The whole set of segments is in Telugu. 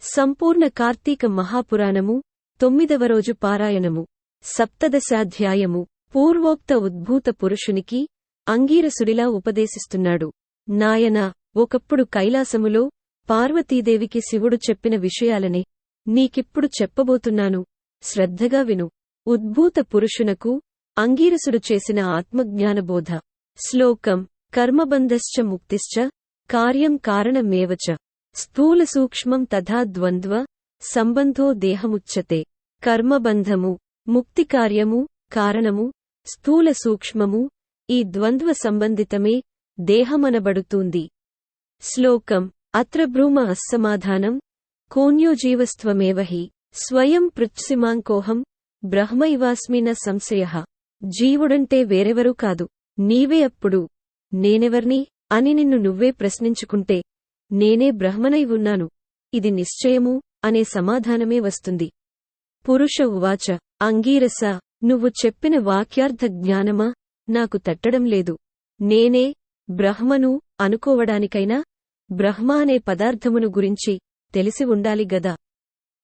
సంపూర్ణ కార్తీక మహాపురాణము 9వ రోజు పారాయణము సప్తదశాధ్యాయము పూర్వోక్త ఉద్భూత పురుషునికి అంగీరసుడిలా ఉపదేశిస్తున్నాడు. నాయనా, ఒకప్పుడు కైలాసములో పార్వతీదేవికి శివుడు చెప్పిన విషయాలనే నీకిప్పుడు చెప్పబోతున్నాను, శ్రద్ధగా విను. ఉద్భూత పురుషునకు అంగీరసుడు చేసిన ఆత్మజ్ఞానబోధ. శ్లోకం: కర్మబంధశ్చ ముక్తిశ్చ కార్యం కారణమేవచ స్థూల సూక్ష్మం తథా ద్వంద్వ సంబంధో దేహముచ్యతే. కర్మబంధము, ముక్తికార్యము, కారణము, స్థూల సూక్ష్మము, ఈ ద్వంద్వ సంబంధితమే దేహమనబడుతుంది. శ్లోకం: అత్ర బ్రూమ అస్సమాధానం కోన్యో జీవస్త్వమేవ హి స్వయం పృచ్ఛిమాంకోహం బ్రహ్మైవాస్మి న సంశయః. జీవుడంటే వేరెవరూ కాదు, నీవే. అప్పుడు నేనెవర్ని అని నిన్ను నువ్వే ప్రశ్నించుకుంటే నేనే బ్రహ్మనై ఉన్నాను, ఇది నిశ్చయము అనే సమాధానమే వస్తుంది. పురుష ఉవాచ: అంగీరస, నువ్వు చెప్పిన వాక్యార్థ జ్ఞానమా నాకు తట్టడం లేదు. నేనే బ్రహ్మను అనుకోవడానికైనా బ్రహ్మ అనే పదార్థమును గురించి తెలిసి ఉండాలి గదా.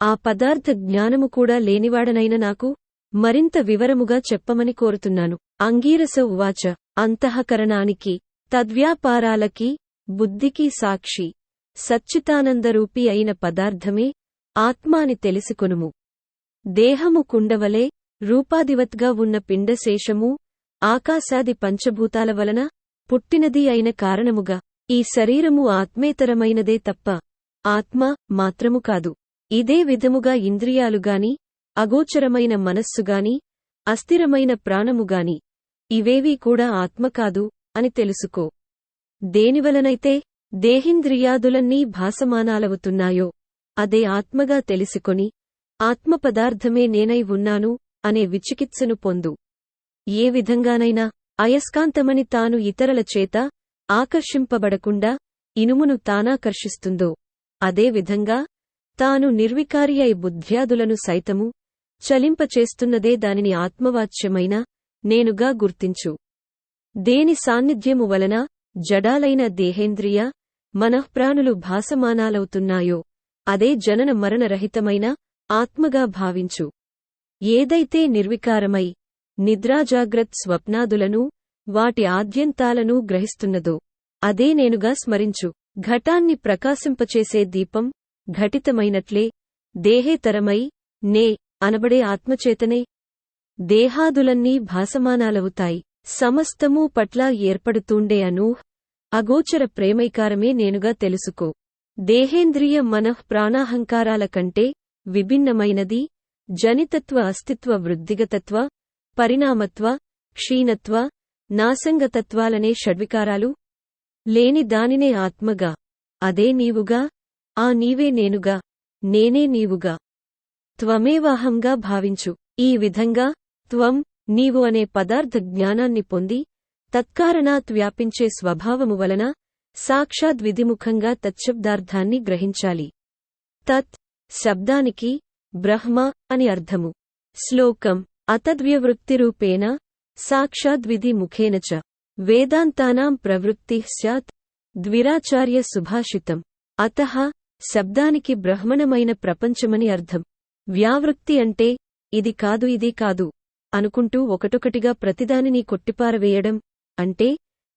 ఆ పదార్థ జ్ఞానము కూడా లేనివాడనైన నాకు మరింత వివరముగా చెప్పమని కోరుతున్నాను. అంగీరస ఉవాచ: అంతఃకరణానికి, తద్వ్యాపారాలకి, బుద్ధికి సాక్షి సచ్చితానందరూపి అయిన పదార్థమే ఆత్మ అని తెలిసికొనుము. దేహము కుండవలే రూపాదివత్గా ఉన్న పిండశేషము ఆకాశాది పంచభూతాల వలన పుట్టినది అయిన కారణముగా ఈ శరీరము ఆత్మేతరమైనదే తప్ప ఆత్మ మాత్రము కాదు. ఇదే విధముగా ఇంద్రియాలుగాని, అగోచరమైన మనస్సుగాని, అస్థిరమైన ప్రాణముగాని ఇవేవీ కూడా ఆత్మ కాదు అని తెలుసుకో. దేనివలనైతే దేహింద్రియాదులన్నీ భాసమానాలవుతున్నాయో అదే ఆత్మగా తెలిసికొని ఆత్మపదార్థమే నేనై ఉన్నాను అనే విచికిత్సను పొందు. ఏ విధంగానైనా అయస్కాంతమని తాను ఇతరుల చేత ఆకర్షింపబడకుండా ఇనుమును తానాకర్షిస్తుందో అదే విధంగా తాను నిర్వికారి అయి బుద్ధ్యాదులను సైతము చలింపచేస్తున్నదే దానిని ఆత్మవాచ్యమైన నేనుగా గుర్తించు. దేని సాన్నిధ్యము వలన జడాలైన దేహేంద్రియ మనఃప్రాణులు భాసమానాలవుతున్నాయో అదే జనన మరణరహితమైన ఆత్మగా భావించు. ఏదైతే నిర్వికారమై నిద్రాజాగ్రత్ స్వప్నాదులను, వాటి ఆద్యంతాలను గ్రహిస్తున్నదో అదే నేనుగా స్మరించు. ఘటాన్ని ప్రకాశింపచేసే దీపం ఘటితమైనట్లే దేహేతరమై నే అనబడే ఆత్మచేతనే దేహాదులన్నీ భాసమానాలవుతాయి. సమస్తమూ పట్ల ఏర్పడుతూండే అగోచర ప్రేమైకారమే నేనుగా తెలుసుకో. దేహేంద్రియ మనః ప్రాణాహంకారాల కంటే విభిన్నమైనది జనితత్వ అస్తిత్వ వృద్ధిగతత్వ పరిణామత్వ క్షీణత్వ నాసంగతత్వాలనే షడ్వికారాలు. లేని దానినే ఆత్మగా, అదే నీవుగా, ఆ నీవే నేనుగా, నేనే నీవుగా, త్వమేవాహంగా భావించు. ఈ విధంగా త్వం, నీవు అనే పదార్థ జ్ఞానాన్ని పొంది తత్కారణాత్ వ్యాపించే స్వభావము వలన సాక్షాద్విధిముఖంగా తచ్చబ్దార్థాన్ని గ్రహించాలి. తత్ శబ్దానికి బ్రహ్మ అని అర్థము. శ్లోకం: అతద్వ్యవృత్తిరూపేణ సాక్షాద్విధి ముఖేన చ వేదాంతానాం ప్రవృత్తి స్యాత్ ద్విరాచార్య సుభాషితం. అతః శబ్దానికి బ్రహ్మణమైన ప్రపంచమని అర్థం. వ్యావృత్తి అంటే ఇది కాదు ఇది కాదు అనుకుంటూ ఒకటొకటిగా ప్రతిదానిని కొట్టిపారవేయడం. అంటే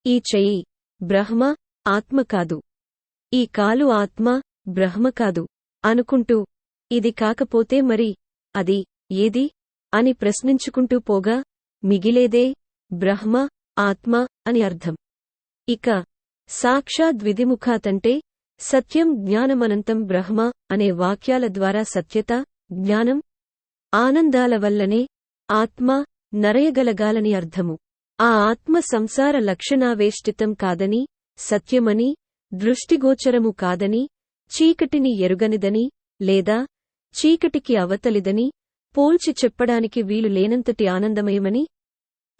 ఈ చెయ్యి బ్రహ్మ ఆత్మ కాదు, ఈ కాలు ఆత్మ బ్రహ్మ కాదు అనుకుంటూ ఇది కాకపోతే మరి అది ఏది అని ప్రశ్నించుకుంటూ పోగా మిగిలేదే బ్రహ్మ ఆత్మ అని అర్థం. ఇక సాక్షాద్విధిముఖాతంటే సత్యం జ్ఞానమనంతం బ్రహ్మ అనే వాక్యాల ద్వారా సత్యత, జ్ఞానం, ఆనందాల వల్లనే ఆత్మ నరయగలగాలని అర్థము. ఆ ఆత్మ సంసార లక్షణావేష్టితం కాదని, సత్యమని, దృష్టిగోచరము కాదని, చీకటిని ఎరుగనిదని లేదా చీకటికి అవతలిదని పోల్చి చెప్పడానికి వీలు లేనంతటి ఆనందమయమని,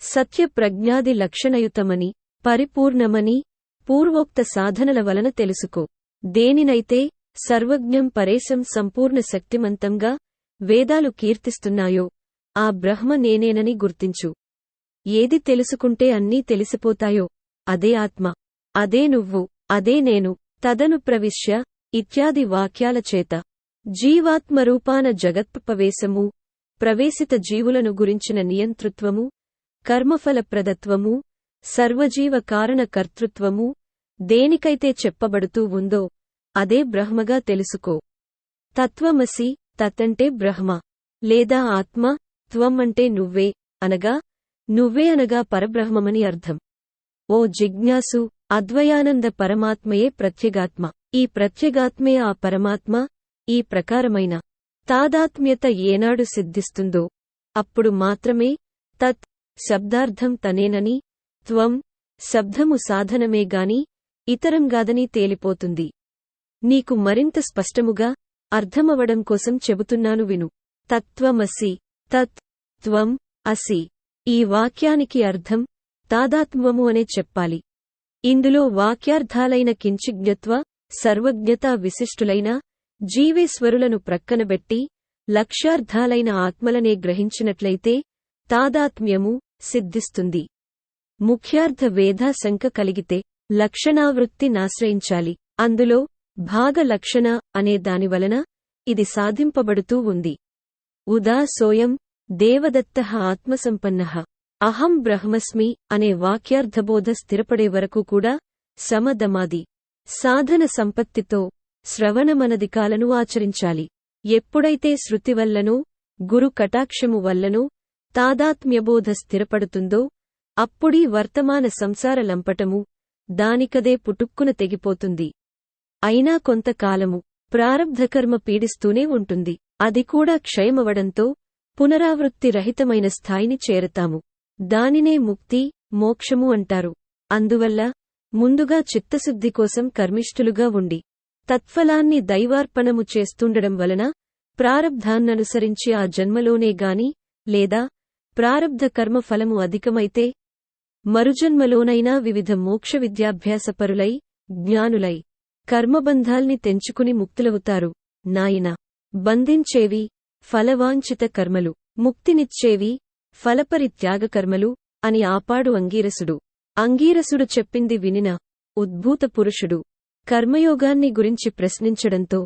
సత్య ప్రజ్ఞాది లక్షణయుతమని, పరిపూర్ణమని పూర్వోక్త సాధనల వలన తెలుసుకో. దేనినైతే సర్వజ్ఞం పరేశం సంపూర్ణ శక్తిమంతంగా వేదాలు కీర్తిస్తున్నాయో ఆ బ్రహ్మ నేనేనని గుర్తించు. ఏది తెలుసుకుంటే అన్నీ తెలిసిపోతాయో అదే ఆత్మ, అదే నువ్వు, అదే నేను. తదను ప్రవిశ్య ఇత్యాది వాక్యాల చేత జీవాత్మరూపాన జగత్ప్రవేశము, ప్రవేశిత జీవులను గురించిన నియంతృత్వము, కర్మఫలప్రదత్వము, సర్వజీవ కారణ కర్తృత్వము దేనికైతే చెప్పబడుతూ ఉందో అదే బ్రహ్మగా తెలుసుకో. తత్వమసి, తత్తంటే బ్రహ్మ లేదా ఆత్మ, త్వం అంటే నువ్వే అనగా నువ్వే అనగా పరబ్రహ్మమని అర్థం. ఓ జిజ్ఞాసు, అద్వయానంద పరమాత్మయే ప్రత్యేగాత్మ. ఈ ప్రత్యేగాత్మే ఆ పరమాత్మ. ఈ ప్రకారమైన తాదాత్మ్యత ఏనాడు సిద్ధిస్తుందో అప్పుడు మాత్రమే తత్ శబ్దార్థం తనేనని, త్వం శబ్దము సాధనమేగాని ఇతరంగాదని తేలిపోతుంది. నీకు మరింత స్పష్టముగా అర్థమవడం కోసం చెబుతున్నాను విను. తత్వమసి, తత్ త్వం అసి. ఈ వాక్యానికి అర్థం తాదాత్మ్యము అనే చెప్పాలి. ఇందులో వాక్యార్థాలైన కించిజ్ఞత్వ, సర్వజ్ఞత విశిష్టులైన జీవేశ్వరులను ప్రక్కనబెట్టి లక్ష్యార్థాలైన ఆత్మలనే గ్రహించినట్లయితే తాదాత్మ్యము సిద్ధిస్తుంది. ముఖ్యార్థ వేధాశంక కలిగితే లక్షణావృత్తి నాశ్రయించాలి. అందులో భాగ లక్షణ అనే దానివలన ఇది సాధింపబడుతూ ఉంది. ఉదా సోయం దేవదత్తః ఆత్మసంపన్నః అహం బ్రహ్మస్మి అనే వాక్యార్థబోధ స్థిరపడే వరకు కూడా సమదమాది సాధన సంపత్తితో శ్రవణమనదికాలను ఆచరించాలి. ఎప్పుడైతే శృతి వల్లనో గురు కటాక్షము వల్లనో తాదాత్మ్యబోధ స్థిరపడుతుందో అప్పుడీ వర్తమాన సంసార లంపటము దానికదే పుటుక్కున తెగిపోతుంది. అయినా కొంతకాలము ప్రారబ్ధకర్మ పీడిస్తూనే ఉంటుంది. అది కూడా క్షయమవడంతో పునరావృత్తి రహితమైన స్థాయిని చేరతాము. దానినే ముక్తి, మోక్షము అంటారు. అందువల్ల ముందుగా చిత్తశుద్ధి కోసం కర్మిష్ఠులుగా ఉండి తత్ఫలాన్ని దైవార్పణము చేస్తుండడం వలన ప్రారబ్ధాన్ననుసరించి ఆ జన్మలోనే గాని లేదా ప్రారబ్ధ కర్మ ఫలము అధికమైతే మరుజన్మలోనైనా వివిధ మోక్ష విద్యాభ్యాసపరులై జ్ఞానులై కర్మబంధాల్ని తెంచుకుని ముక్తులవుతారు. నాయనా, బంధించేవి ఫలవాంఛిత కర్మలు, ముక్తినిచ్చేవి ఫలపరిత్యాగ కర్మలు అని ఆపాడు అంగీరసుడు. అంగీరసుడు చెప్పింది వినిన ఉద్భూత పురుషుడు కర్మయోగాన్ని గురించి ప్రశ్నించడంతో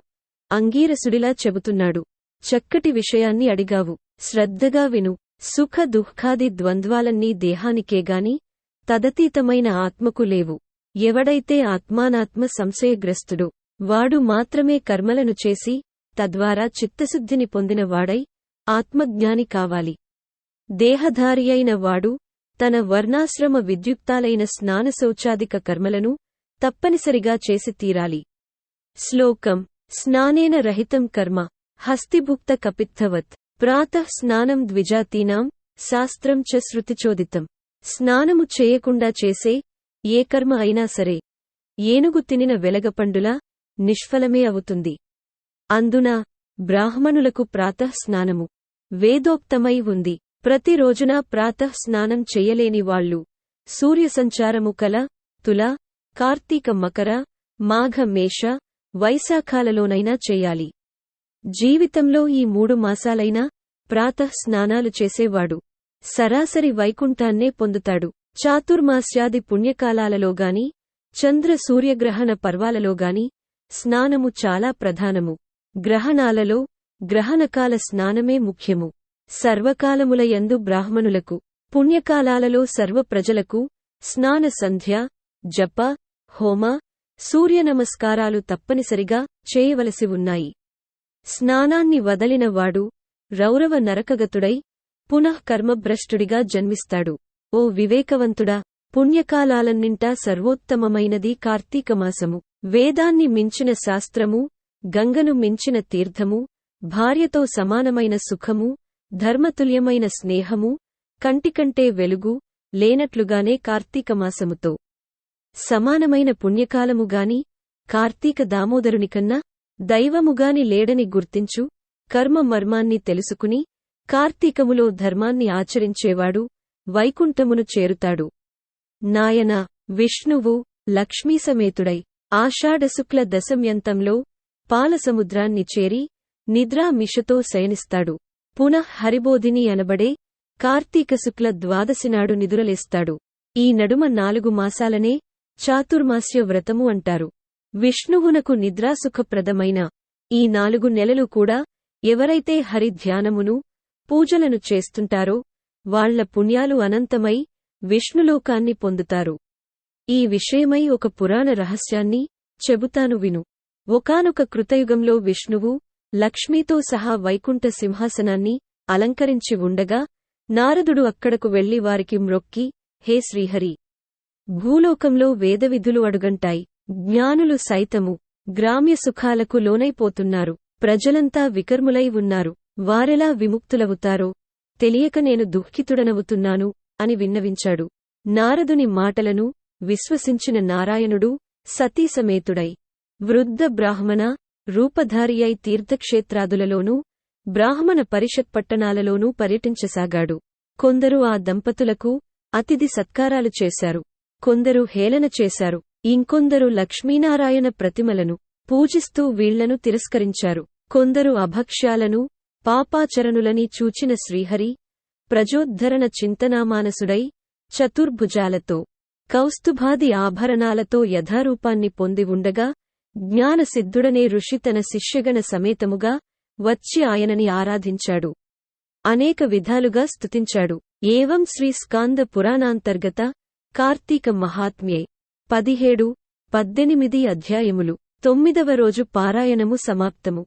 అంగీరసుడిలా చెబుతున్నాడు. చక్కటి విషయాన్ని అడిగావు, శ్రద్ధగా విను. సుఖ దుఃఖాది ద్వంద్వాలన్నీ దేహానికేగాని తదతీతమైన ఆత్మకు లేవు. ఎవడైతే ఆత్మానాత్మ సంశయగ్రస్తుడో వాడు మాత్రమే కర్మలను చేసి తద్వారా చిత్తశుద్ధిని పొందినవాడై ఆత్మజ్ఞాని కావాలి. దేహధారియైన వాడు తన వర్ణాశ్రమ విద్యుక్తాలైన స్నానశౌచాదిక కర్మలను తప్పనిసరిగా చేసి తీరాలి. శ్లోకం: స్నానేన రహితం కర్మ హస్తిభుక్త కపిత్తవత్ ప్రాతః స్నానం ద్విజాతీనాం శాస్త్రం చ శృతిచోదితం. స్నానము చేయకుండా చేసే ఏ కర్మ అయినా సరే ఏనుగు తినిన వెలగపండులా నిష్ఫలమే అవుతుంది. అందున బ్రాహ్మణులకు ప్రాతః స్నానము వేదోక్తమై ఉంది. ప్రతిరోజున ప్రాతః స్నానం చెయ్యలేని వాళ్లు సూర్యసంచారము కల తుల, కార్తీక, మకర, మాఘ, మేష, వైశాఖాలలోనైనా చెయ్యాలి. జీవితంలో ఈ 3 మాసాలైనా ప్రాతః స్నానాలు చేసేవాడు సరాసరి వైకుంఠాన్నే పొందుతాడు. చాతుర్మాస్యాది పుణ్యకాలాలలోగాని చంద్ర సూర్యగ్రహణ పర్వాలలోగాని స్నానము చాలా ప్రధానము. గ్రహణాలలో గ్రహణకాల స్నానమే ముఖ్యము. సర్వకాలములయందు బ్రాహ్మణులకు, పుణ్యకాలాలలో సర్వ ప్రజలకు స్నాన సంధ్య, జప, హోమ, సూర్యనమస్కారాలు తప్పనిసరిగా చేయవలసి ఉన్నాయి. స్నానాన్ని వదలినవాడు రౌరవ నరకగతుడై పునః కర్మభ్రష్టుడిగా జన్మిస్తాడు. ఓ వివేకవంతుడా, పుణ్యకాలాలన్నింటా సర్వోత్తమమైనది కార్తీకమాసము. వేదాన్ని మించిన శాస్త్రము, గంగను మించిన తీర్థము, భార్యతో సమానమైన సుఖము, ధర్మతుల్యమైన స్నేహము, కంటికంటే వెలుగు లేనట్లుగానే కార్తీకమాసముతో సమానమైన పుణ్యకాలముగాని కార్తీక దామోదరునికన్నా దైవముగాని లేడని గుర్తించు. కర్మ మర్మాన్ని తెలుసుకుని కార్తీకములో ధర్మాన్ని ఆచరించేవాడు వైకుంఠమును చేరుతాడు. నాయనా, విష్ణువు లక్ష్మీసమేతుడై ఆషాఢశుక్ల దశమ్యంతంలో పాలసముద్రాన్ని చేరి నిద్రామిషతో శయనిస్తాడు. పునః హరిబోధిని అనబడే కార్తీకశుక్ల ద్వాదశినాడు నిదురలేస్తాడు. ఈ నడుమ 4 మాసాలనే చాతుర్మాస్య వ్రతము అంటారు. విష్ణువునకు నిద్రాసుఖప్రదమైన ఈ 4 నెలలు కూడా ఎవరైతే హరి ధ్యానమును పూజలను చేస్తుంటారో వాళ్ల పుణ్యాలు అనంతమై విష్ణులోకాన్ని పొందుతారు. ఈ విషయమై ఒక పురాణ రహస్యాన్ని చెబుతాను విను. ఒకానొక కృతయుగంలో విష్ణువు లక్ష్మీతో సహా వైకుంఠ సింహాసనాన్ని అలంకరించి ఉండగా నారదుడు అక్కడకు వెళ్లి వారికి మ్రొక్కి, హే శ్రీహరి, భూలోకంలో వేదవిధులు అడుగంటాయి. జ్ఞానులు సైతము గ్రామ్య సుఖాలకు లోనైపోతున్నారు. ప్రజలంతా వికర్ములై ఉన్నారు. వారెలా విముక్తులవుతారో తెలియక నేను దుఃఖితుడనవుతున్నాను అని విన్నవించాడు. నారదుని మాటలను విశ్వసించిన నారాయణుడు సతీసమేతుడై వృద్ధ బ్రాహ్మణ రూపధారియై తీర్థక్షేత్రాదులలోనూ బ్రాహ్మణ పరిషత్పట్టణాలలోనూ పర్యటించసాగాడు. కొందరు ఆ దంపతులకు అతిథి సత్కారాలు చేశారు. కొందరు హేళన చేశారు. ఇంకొందరు లక్ష్మీనారాయణ ప్రతిమలను పూజిస్తూ వీళ్లను తిరస్కరించారు. కొందరు అభక్ష్యాలను పాపాచరణులని చూచిన శ్రీహరి ప్రజోద్ధరణ చింతనామానసుడై చతుర్భుజాలతో కౌస్తుభాది ఆభరణాలతో యథారూపాన్ని పొంది ఉండగా జ్ఞానసిద్ధుడనే ఋషి తన శిష్యగణ సమేతముగా వచ్చి ఆయనని ఆరాధించాడు. అనేక విధాలుగా స్తుతించాడు. ఏవం శ్రీ స్కాంద పురాణాంతర్గత కార్తీక మహాత్మ్యే 17-18 అధ్యాయములు. 9వ రోజు పారాయణము సమాప్తము.